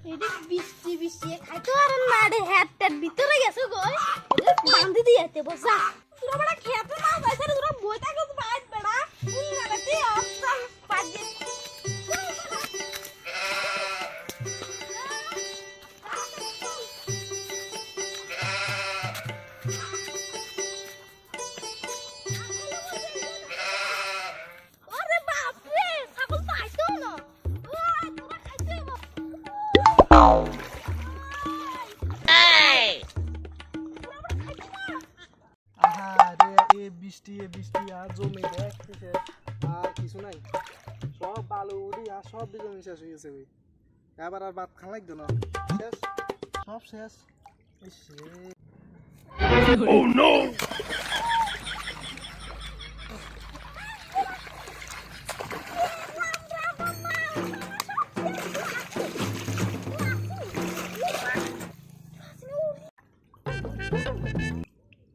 এডি বৃষ্টি বৃষ্টি খাইতে পারেন না রে হেডটার ভিতরে গেছে গই বান্ধি দিয়েতে বসা তোরা বড় খেতে না যাইছে রে তোরা বইতা গেছ বাইত বেড়া না রে অপশন পাজে ওরে বাপ রে ছাগল তো আইতো না তোরা খাইতে বৃষ্টি আর জমে দেখতেছে আর কিছু নাই সব বালু উড়ি আর সব বিজমি শেষ হয়ে গেছে ওই এবার আর ভাত খান লাগতো না শেষ সব শেষ Oh no!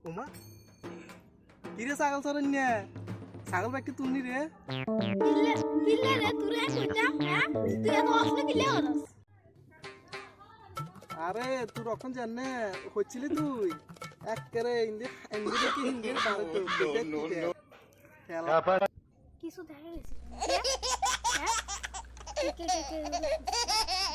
ওমা কিরে ছাগল চরেন নে ছাগল ব্যাগটি তুলনি রে কিলে কিলে রে তুই কইতা হ্যাঁ তুই এত আসলে কিলে হরস আরে তুই রখন জানে হচ্ছিলি তুই একবারে ইন্দি ইন্দি কি হিন্দি পারে তো খেলা কিছু দেখা গেছে হ্যাঁ কে